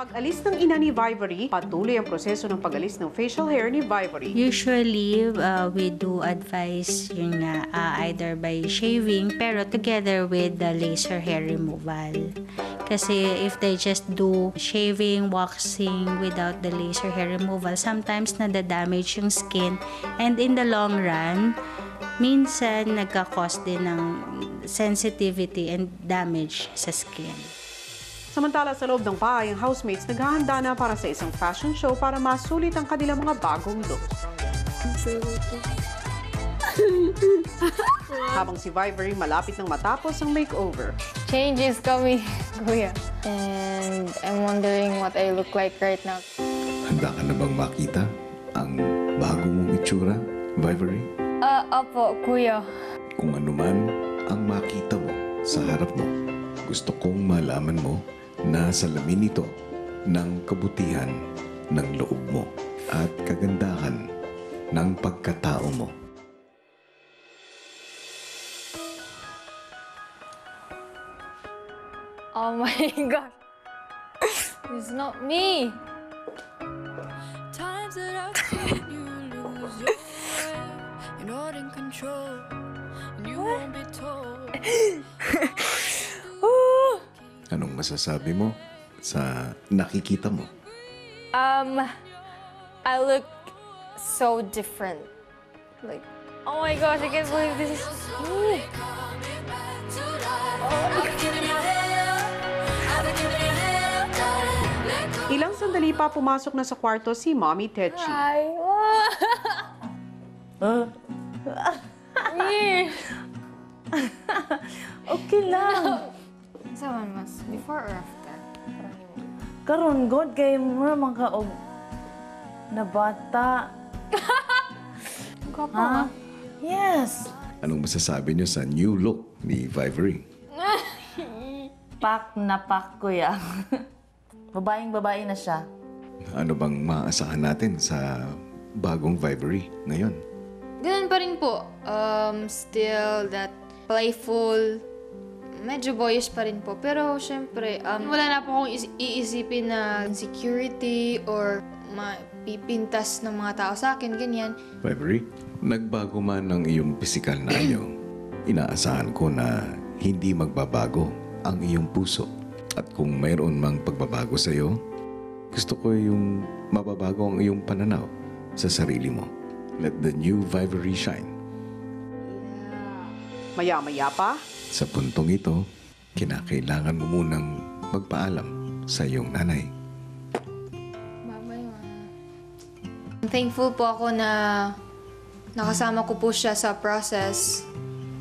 Pag-alis ng ina ni Vivory, patuloy ang proseso ng pag-alis ng facial hair ni Vivory. Usually, we do advise yun nga, either by shaving, pero together with the laser hair removal. Kasi if they just do shaving, waxing without the laser hair removal, sometimes nadadamage yung skin, and in the long run, minsan nagka-cause din ng sensitivity and damage sa skin. Samantala sa loob ng bahay, ang housemates naghahanda na para sa isang fashion show para masulit ang kanilang mga bagong looks. Habang si Vivory malapit nang matapos ang makeover. Change is coming, kuya. And I'm wondering what I look like right now. Handa ka na bang makita ang bago mong itsura, Vivory? Opo, kuya. Kung ano man ang makita mo sa harap mo, gusto kong malaman mo na salamin ito ng kabutihan ng loob mo at kagandahan ng pagkatao mo. Oh my God. It's not me. Times that I've seen you lose your way, you're not in control, and you won't be told. Anong masasabi mo sa nakikita mo? I look so different. Like, oh my gosh, I can't believe this is me. Ilang sandali pa pumasok na sa kwarto si Mommy Techi. Hi. Okay lang. Saan mas? Before or after? Karon God kay mo naman ka og na bata. Gwapo Ha? nga. Yes. Anong masasabi niyo sa new look ni Vivory? Pak na pak, kuya. Babaeng-babae na siya. Ano bang maaasahan natin sa bagong Vivory ngayon? Ganun pa rin po. Still that playful, medyo boyish pa rin po. Pero syempre, wala na po akong iisipin na insecurity or mapipintas ng mga tao sa akin, ganyan. Vivory, nagbago man ang iyong pisikal na anyo. Inaasahan ko na hindi magbabago ang iyong puso. At kung mayroon mang pagbabago sa iyo, gusto ko yung mababago ang iyong pananaw sa sarili mo. Let the new Vivory shine. Maya-maya pa, Sa puntong ito, kinakailangan mo munang magpaalam sa iyong nanay. Bye-bye, Ma. Thankful po ako na nakasama ko po siya sa process,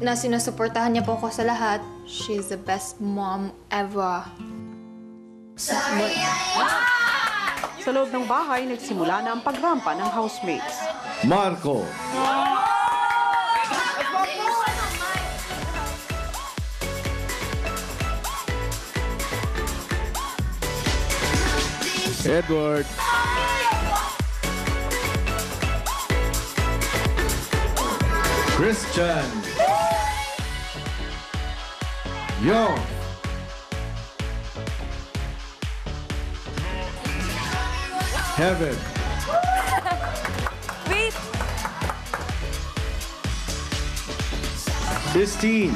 na sinusuportahan niya po ako sa lahat. She's the best mom ever. sa loob ng bahay nagsimula na ang pagrampa ng housemates. Marco! Edward! Christian! Yo! Heaven! Wait! Christine!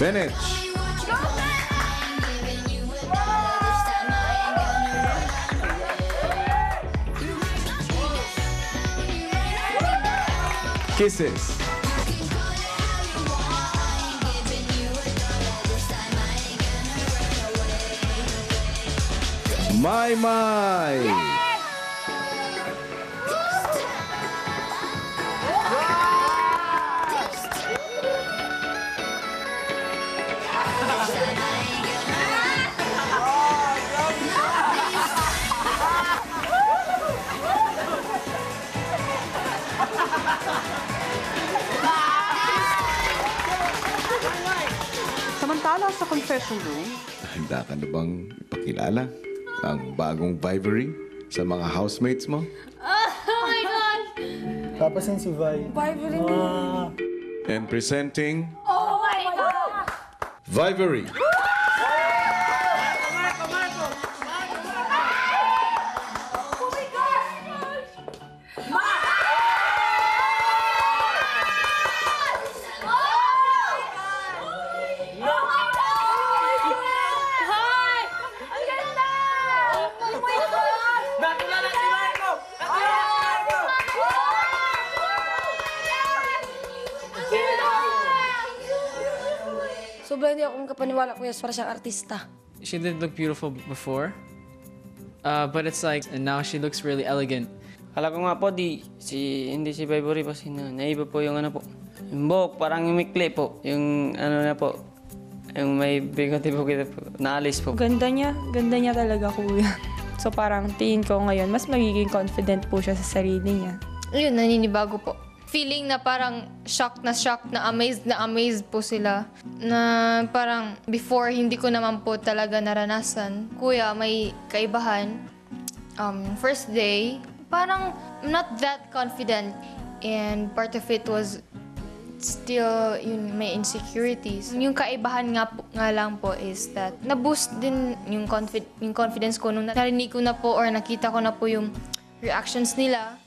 Vintage! Kisses! My, my! Samantala sa confession room, Handa ka na bang ipakilala ang bagong Vivory sa mga housemates mo? Oh my gosh! Papasin si Vi. Vivory. And presenting Oh my Vivery. Sobrang hindi akong kapaniwala kuya para siyang artista. She did look beautiful before, but it's like, and now she looks really elegant. Kala ko nga po, hindi si Vivery po, naiba po yung ano po. Yung buhok, parang umikli po. Yung ano na po, yung may bigote po kita po, naalis po. Ganda niya talaga kuya. So parang tingin ko ngayon, mas magiging confident po siya sa sarili niya. Ayun, naninibago po. Feeling na parang shocked na amazed po sila. Na parang before, hindi ko naman po talaga naranasan. Kuya, may kaibahan. First day, parang not that confident. And part of it was still yun, may insecurities. Yung kaibahan nga lang po is that na-boost din yung confidence ko nung narinig ko na po or nakita ko na po yung reactions nila.